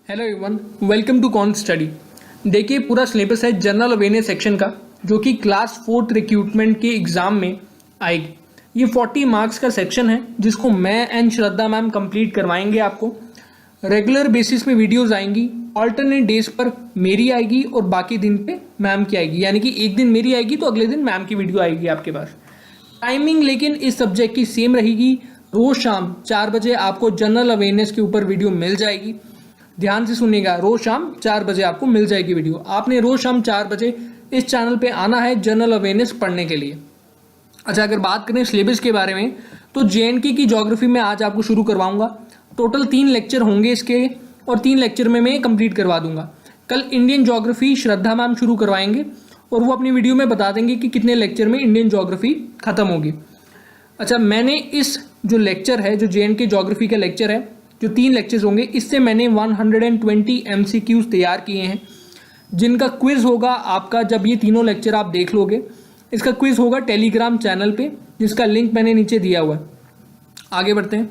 Hello everyone, welcome to Con Study. देखिए, पूरा syllabus है जनरल अवेयरनेस सेक्शन का, जो कि क्लास 4th रिक्रूटमेंट के एग्जाम में आएगी। ये 40 मार्क्स का सेक्शन है, जिसको मैं एंड श्रद्धा मैम कंप्लीट करवाएंगे आपको। रेगुलर बेसिस पे वीडियोस आएंगी, ऑल्टरनेट डेज पर मेरी आएगी और बाकी दिन पे मैम की आएगी। यानी कि एक दिन मेरी आएगी तो अगले दिन मैम की वीडियो आएगी आपके पास। टाइमिंग लेकिन इस सब्जेक्ट की सेम रहेगी। रोज शाम 4 बजे आपको जनरल अवेयरनेस के ऊपर वीडियो मिल जाएगी। ध्यान से सुनिएगा, रोज शाम 4 बजे आपको मिल जाएगी वीडियो। आपने रोज शाम 4 बजे इस चैनल पे आना है जनरल अवेयरनेस पढ़ने के लिए। अच्छा, अगर बात करें सिलेबस के बारे में, तो JNK की ज्योग्राफी में आज आपको शुरू करवाऊंगा। टोटल 3 लेक्चर होंगे इसके और 3 लेक्चर में मैं कंप्लीट करवा दूंगा। कल इंडियन ज्योग्राफी श्रद्धा मैम शुरू करवाएंगे और वो अपनी वीडियो में बता देंगे कि कितने लेक्चर में इंडियन ज्योग्राफी खत्म होगी। अच्छा, मैंने इस जो लेक्चर है, जो JNK ज्योग्राफी का लेक्चर है, जो 3 लेक्चर्स होंगे, इससे मैंने 120 MCQs तैयार किए हैं, जिनका क्विज होगा आपका जब ये तीनों लेक्चर आप देख लोगे। इसका क्विज होगा टेलीग्राम चैनल पे, जिसका लिंक मैंने नीचे दिया हुआ है। आगे बढ़ते हैं।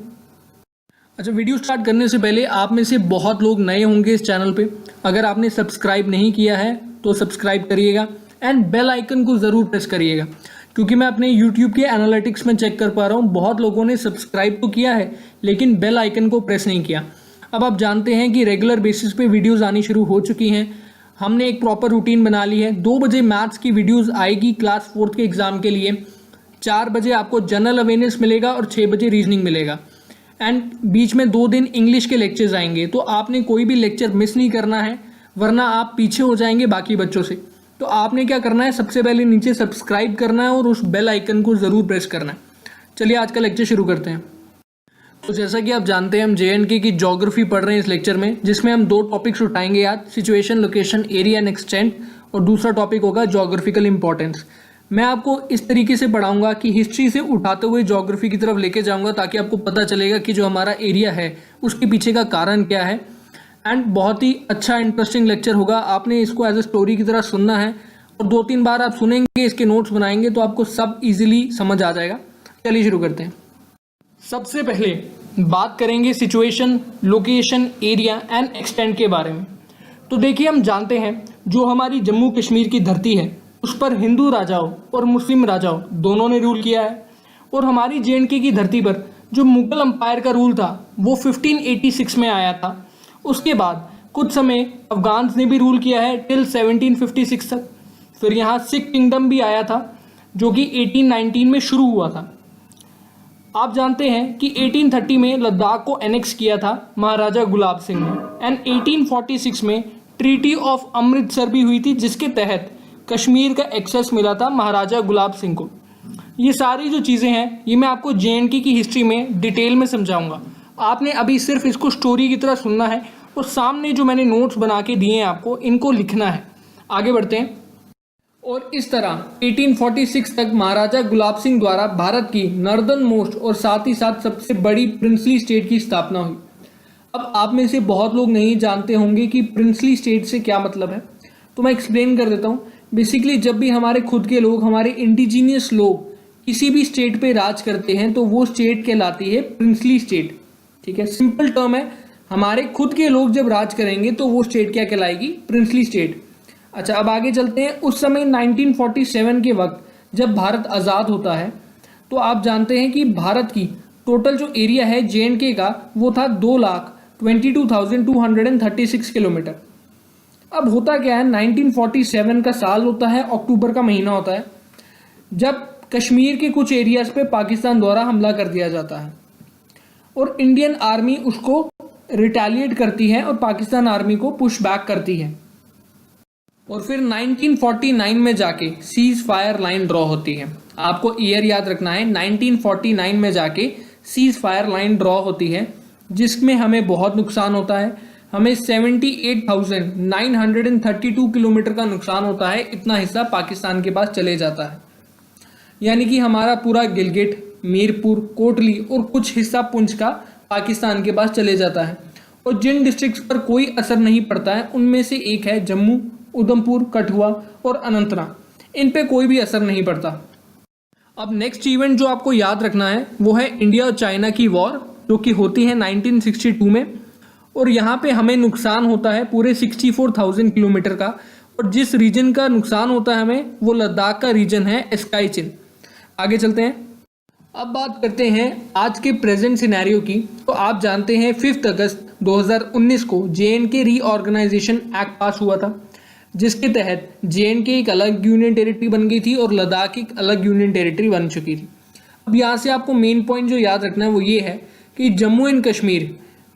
अच्छा, वीडियो स्टार्ट करने से पहले आप में से बहुत लोग नए होंगे इस चैनल पे। अगर आपने सब्सक्राइब नहीं किया है तो सब्सक्राइब करिएगा एंड बेल आइकन को ज़रूर प्रेस करिएगा, क्योंकि मैं अपने YouTube के एनालिटिक्स में चेक कर पा रहा हूँ बहुत लोगों ने सब्सक्राइब तो किया है लेकिन बेल आइकन को प्रेस नहीं किया। अब आप जानते हैं कि रेगुलर बेसिस पे वीडियोस आनी शुरू हो चुकी हैं। हमने एक प्रॉपर रूटीन बना ली है। 2 बजे मैथ्स की वीडियोस आएगी क्लास 4th के एग्जाम के लिए। 4 बजे आपको जनरल अवेयरनेस मिलेगा और 6 बजे रीजनिंग मिलेगा। एंड बीच में 2 दिन इंग्लिश के लेक्चर्स आएंगे, तो आपने कोई भी लेक्चर मिस नहीं करना है, वरना आप पीछे हो जाएंगे बाकी बच्चों से। तो आपने क्या करना है, सबसे पहले नीचे सब्सक्राइब करना है और उस बेल आइकन को ज़रूर प्रेस करना है। चलिए आज का लेक्चर शुरू करते हैं। तो जैसा कि आप जानते हैं, हम JNK की ज्योग्राफी पढ़ रहे हैं इस लेक्चर में, जिसमें हम 2 टॉपिक्स उठाएंगे आज, situation, location, area and extent, और दूसरा टॉपिक होगा ज्योग्राफिकल इंपॉर्टेंस। मैं आपको इस तरीके से पढ़ाऊंगा कि हिस्ट्री से उठाते हुए ज्योग्राफी की तरफ लेके जाऊंगा, ताकि आपको पता चलेगा कि जो हमारा एरिया है उसके पीछे का कारण क्या है। एंड बहुत ही अच्छा इंटरेस्टिंग लेक्चर होगा। आपने इसको एज ए स्टोरी की तरह सुनना है और 2-3 बार आप सुनेंगे, इसके नोट्स बनाएंगे तो आपको सब इजीली समझ आ जाएगा। चलिए शुरू करते हैं। सबसे पहले बात करेंगे situation, location, area and extent के बारे में। तो देखिए, हम जानते हैं जो हमारी जम्मू कश्मीर की धरती है उस पर हिंदू राजाओं और मुस्लिम राजाओं दोनों ने रूल किया है। और हमारी JNK की धरती पर जो मुगल अंपायर का रूल था वो 1586 में आया था। उसके बाद कुछ समय अफगान्स ने भी रूल किया है टिल 1756 तक। फिर यहाँ सिख किंगडम भी आया था, जो कि 1819 में शुरू हुआ था। आप जानते हैं कि 1830 में लद्दाख को एनेक्स किया था महाराजा गुलाब सिंह ने। एंड 1846 में ट्रीटी ऑफ अमृतसर भी हुई थी, जिसके तहत कश्मीर का एक्सेस मिला था महाराजा गुलाब सिंह को। ये सारी जो चीज़ें हैं, ये मैं आपको JNK की हिस्ट्री में डिटेल में समझाऊंगा। आपने अभी सिर्फ इसको स्टोरी की तरह सुनना है और सामने जो मैंने नोट्स बना के दिए हैं आपको, इनको लिखना है। आगे बढ़ते हैं। और इस तरह 1846 तक महाराजा गुलाब सिंह द्वारा भारत की नॉर्दर्न मोस्ट और साथ ही साथ सबसे बड़ी प्रिंसली स्टेट की स्थापना हुई। अब आप में से बहुत लोग नहीं जानते होंगे कि प्रिंसली स्टेट से क्या मतलब है, तो मैं एक्सप्लेन कर देता हूँ। बेसिकली जब भी हमारे खुद के लोग, हमारे इंडिजीनियस लोग किसी भी स्टेट पे राज करते हैं तो वो स्टेट कहलाती है प्रिंसली स्टेट। ठीक है, सिंपल टर्म है। हमारे खुद के लोग जब राज करेंगे तो वो स्टेट क्या कहलाएगी, प्रिंसली स्टेट। अच्छा, अब आगे चलते हैं। उस समय 1947 के वक्त जब भारत आज़ाद होता है, तो आप जानते हैं कि भारत की टोटल जो एरिया है JNK का, वो था 2,22,236 किलोमीटर। अब होता क्या है, 1947 का साल होता है, अक्टूबर का महीना होता है, जब कश्मीर के कुछ एरियाज पे पाकिस्तान द्वारा हमला कर दिया जाता है और इंडियन आर्मी उसको रिटेलिएट करती है और पाकिस्तान आर्मी को पुश बैक करती है। और फिर 1949 में जाके सीज फायर लाइन ड्रॉ होती है। आपको ईयर याद रखना है, 1949 में जाके सीज फायर लाइन ड्रॉ होती है, जिसमें हमें बहुत नुकसान होता है। हमें 78,932 किलोमीटर का नुकसान होता है। इतना हिस्सा पाकिस्तान के पास चले जाता है। यानी कि हमारा पूरा गिलगिट, मीरपुर, कोटली और कुछ हिस्सा पुंछ का पाकिस्तान के पास चले जाता है। और जिन डिस्ट्रिक्ट्स पर कोई असर नहीं पड़ता है उनमें से एक है जम्मू, उधमपुर, कठुआ और अनंतनाग। इन पे कोई भी असर नहीं पड़ता। अब नेक्स्ट इवेंट जो आपको याद रखना है वो है इंडिया और चाइना की वॉर, जो कि होती है 1962 में। और यहाँ पे हमें नुकसान होता है पूरे 64,000 किलोमीटर का, और जिस रीजन का नुकसान होता है हमें वो लद्दाख का रीजन है स्काई चिन। आगे चलते हैं। अब बात करते हैं आज के प्रेजेंट सिनेरियो की। तो आप जानते हैं 5 अगस्त 2019 को JNK रीऑर्गेनाइजेशन एक्ट पास हुआ था, जिसके तहत JNK एक अलग यूनियन टेरिटरी बन गई थी और लद्दाख एक अलग यूनियन टेरिटरी बन चुकी थी। अब यहाँ से आपको मेन पॉइंट जो याद रखना है वो ये है कि जम्मू एंड कश्मीर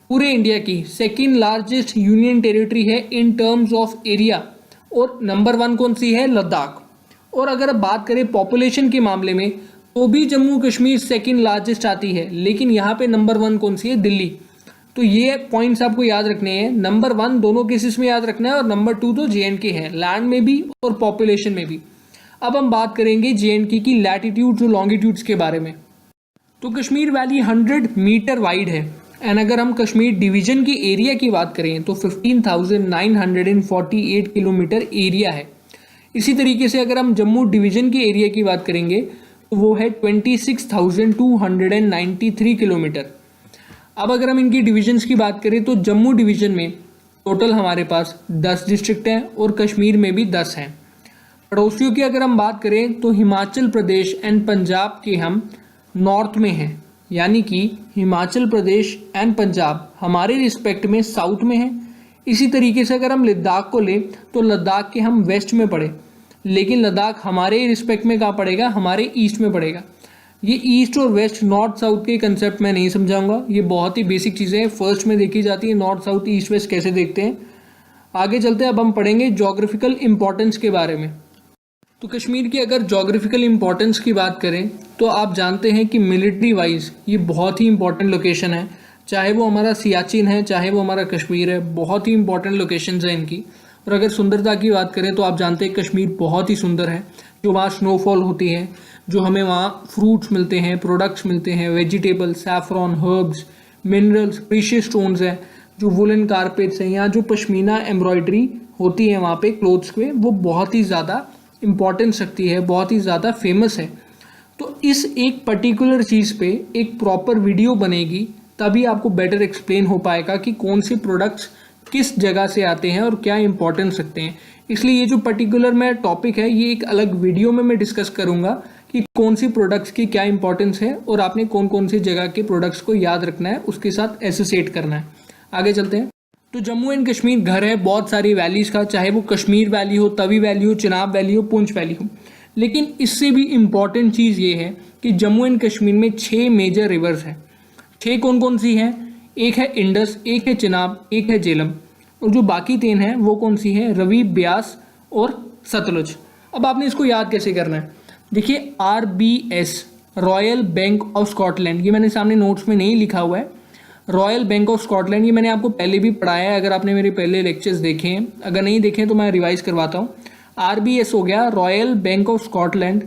पूरे इंडिया की सेकेंड लार्जेस्ट यूनियन टेरिटरी है इन टर्म्स ऑफ एरिया, और नंबर 1 कौन सी है? लद्दाख। और अगर अब बात करें पॉपुलेशन के मामले में तो भी जम्मू कश्मीर सेकेंड लार्जेस्ट आती है, लेकिन यहाँ पे नंबर 1 कौन सी है? दिल्ली। तो ये पॉइंट्स आपको याद रखने हैं। नंबर 1 दोनों केसेस में याद रखना है, और नंबर 2 तो JNK है, लैंड में भी और पॉपुलेशन में भी। अब हम बात करेंगे JNK की लैटिट्यूड्स और लॉन्गिट्यूड्स के बारे में। तो कश्मीर वैली 100 मीटर वाइड है, एंड अगर हम कश्मीर डिवीजन की एरिया की बात करें तो 15,948 किलोमीटर एरिया है। इसी तरीके से अगर हम जम्मू डिवीजन की एरिया की बात करेंगे तो वो है 26,293 किलोमीटर। अब अगर हम इनकी डिविजन्स की बात करें तो जम्मू डिवीजन में टोटल हमारे पास 10 डिस्ट्रिक्ट हैं और कश्मीर में भी 10 हैं। पड़ोसियों की अगर हम बात करें तो हिमाचल प्रदेश एंड पंजाब के हम नॉर्थ में हैं, यानी कि हिमाचल प्रदेश एंड पंजाब हमारे रिस्पेक्ट में साउथ में है। इसी तरीके से अगर हम लद्दाख को लें तो लद्दाख के हम वेस्ट में पड़े, लेकिन लद्दाख हमारे रिस्पेक्ट में कहाँ पड़ेगा? हमारे ईस्ट में पड़ेगा। ये ईस्ट और वेस्ट नॉर्थ साउथ के कंसेप्ट मैं नहीं समझाऊंगा, ये बहुत ही बेसिक चीज़ें हैं, फर्स्ट में देखी जाती है। नॉर्थ साउथ ईस्ट वेस्ट कैसे देखते हैं, आगे चलते हैं। अब हम पढ़ेंगे जोग्राफिकल इंपॉर्टेंस के बारे में। तो कश्मीर की अगर जोग्राफिकल इंपॉर्टेंस की बात करें तो आप जानते हैं कि मिलिट्री वाइज ये बहुत ही इंपॉर्टेंट लोकेशन है, चाहे वो हमारा सियाचिन है, चाहे वो हमारा कश्मीर है, बहुत ही इंपॉर्टेंट लोकेशंस हैं इनकी। और अगर सुंदरता की बात करें तो आप जानते हैं कश्मीर बहुत ही सुंदर है, जो वहाँ स्नोफॉल होती है, जो हमें वहाँ फ्रूट्स मिलते हैं, प्रोडक्ट्स मिलते हैं, vegetable, saffron, herbs, minerals, precious stones हैं, जो वुलन कारपेट्स हैं, यहाँ जो पश्मीना एम्ब्रॉयडरी होती है वहाँ पे क्लोथ्स पे, वो बहुत ही ज़्यादा इम्पॉर्टेंस रखती है, बहुत ही ज़्यादा फेमस है। तो इस एक पर्टिकुलर चीज़ पे एक प्रॉपर वीडियो बनेगी, तभी आपको बेटर एक्सप्लेन हो पाएगा कि कौन से प्रोडक्ट्स किस जगह से आते हैं और क्या इंपॉर्टेंस रखते हैं। इसलिए ये जो पर्टिकुलर मैं टॉपिक है ये एक अलग वीडियो में मैं डिस्कस करूंगा कि कौन सी प्रोडक्ट्स की क्या इंपॉर्टेंस है और आपने कौन कौन सी जगह के प्रोडक्ट्स को याद रखना है, उसके साथ एसोसिएट करना है। आगे चलते हैं। तो जम्मू एंड कश्मीर घर है बहुत सारी वैलीज़ का, चाहे वो कश्मीर वैली हो, तवी वैली हो, चिनाब वैली हो, पुंछ वैली हो। लेकिन इससे भी इम्पॉर्टेंट चीज़ ये है कि जम्मू एंड कश्मीर में 6 मेजर रिवर्स हैं। 6 कौन कौन सी हैं? एक है इंडस, एक है चिनाब, एक है झेलम, और जो बाकी 3 हैं वो कौन सी हैं? रवि, ब्यास और सतलुज। अब आपने इसको याद कैसे करना है? देखिए RBS royal bank of Scotland, ये मैंने सामने नोट्स में नहीं लिखा हुआ है। रॉयल बैंक ऑफ स्कॉटलैंड ये मैंने आपको पहले भी पढ़ाया है, अगर आपने मेरे पहले लेक्चर्स देखे हैं, अगर नहीं देखे तो मैं रिवाइज करवाता हूँ। RBS हो गया royal bank of Scotland,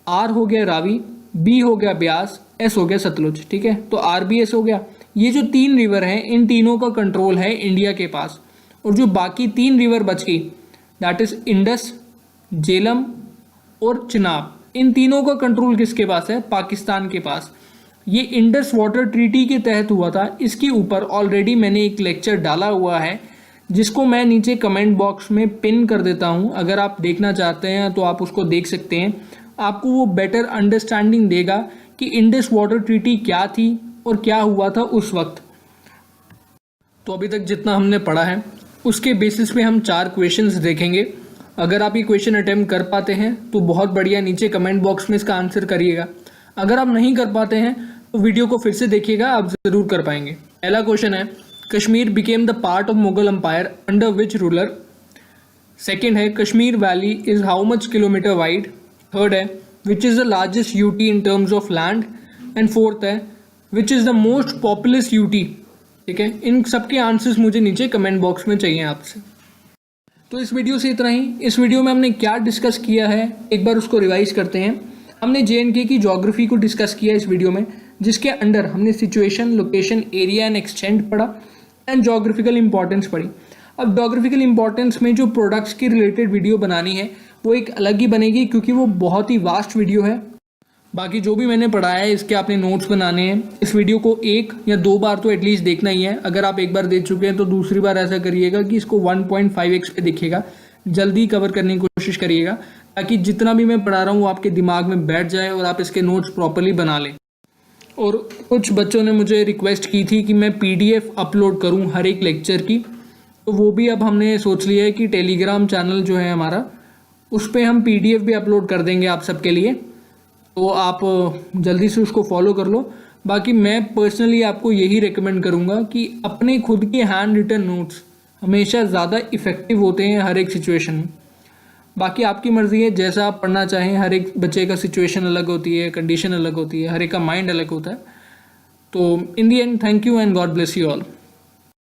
R हो गया रावी, B हो गया ब्यास, S हो गया सतलुज। ठीक है, तो RBS हो गया। ये जो 3 रिवर हैं इन तीनों का कंट्रोल है इंडिया के पास, और जो बाकी 3 रिवर बच गई दैट इज इंडस, झेलम और चिनाब, इन तीनों का कंट्रोल किसके पास है? पाकिस्तान के पास। ये इंडस वाटर ट्रीटी के तहत हुआ था, इसके ऊपर ऑलरेडी मैंने एक लेक्चर डाला हुआ है जिसको मैं नीचे कमेंट बॉक्स में पिन कर देता हूँ। अगर आप देखना चाहते हैं तो आप उसको देख सकते हैं, आपको वो बेटर अंडरस्टैंडिंग देगा कि इंडस वाटर ट्रीटी क्या थी और क्या हुआ था उस वक्त। तो अभी तक जितना हमने पढ़ा है उसके बेसिस पे हम 4 क्वेश्चंस देखेंगे। अगर आप ये क्वेश्चन अटेम्प्ट कर पाते हैं तो बहुत बढ़िया, नीचे कमेंट बॉक्स में इसका आंसर करिएगा। अगर आप नहीं कर पाते हैं तो वीडियो को फिर से देखिएगा, आप ज़रूर कर पाएंगे। पहला क्वेश्चन है Kashmir became the part of Mughal empire under which ruler. Second है Kashmir valley is how much kilometre wide. Third है which is the largest UT in terms of land. And fourth है which is the most populous UT. ठीक है, इन सबके answers मुझे नीचे comment box में चाहिए आपसे। तो इस वीडियो से इतना ही। इस वीडियो में हमने क्या डिस्कस किया है एक बार उसको रिवाइज करते हैं। हमने JNK की ज्योग्राफी को डिस्कस किया इस वीडियो में, जिसके अंडर हमने situation, location, area and extent पढ़ा एंड ज्योग्राफिकल इंपॉर्टेंस पढ़ी। अब ज्योग्राफिकल इंपॉर्टेंस में जो प्रोडक्ट्स की रिलेटेड वीडियो बनानी है वो एक अलग ही बनेगी, क्योंकि वो बहुत ही वास्ट वीडियो है। बाकी जो भी मैंने पढ़ाया है इसके आपने नोट्स बनाने हैं। इस वीडियो को 1 या 2 बार तो एटलीस्ट देखना ही है। अगर आप एक बार देख चुके हैं तो दूसरी बार ऐसा करिएगा कि इसको 1.5x पे दिखेगा, जल्दी कवर करने की कोशिश करिएगा ताकि जितना भी मैं पढ़ा रहा हूँ वो आपके दिमाग में बैठ जाए और आप इसके नोट्स प्रॉपरली बना लें। और कुछ बच्चों ने मुझे रिक्वेस्ट की थी कि मैं PDF अपलोड करूँ हर एक लेक्चर की, तो वो भी अब हमने सोच लिया है कि टेलीग्राम चैनल जो है हमारा, उस पर हम PDF भी अपलोड कर देंगे आप सबके लिए, तो आप जल्दी से उसको फॉलो कर लो। बाकी मैं पर्सनली आपको यही रेकमेंड करूँगा कि अपने खुद के हैंड रिटन नोट्स हमेशा ज़्यादा इफ़ेक्टिव होते हैं हर एक सिचुएशन में। बाकी आपकी मर्ज़ी है, जैसा आप पढ़ना चाहें। हर एक बच्चे का सिचुएशन अलग होती है, कंडीशन अलग होती है, हर एक का माइंड अलग होता है। तो in the end, thank you and God bless you all.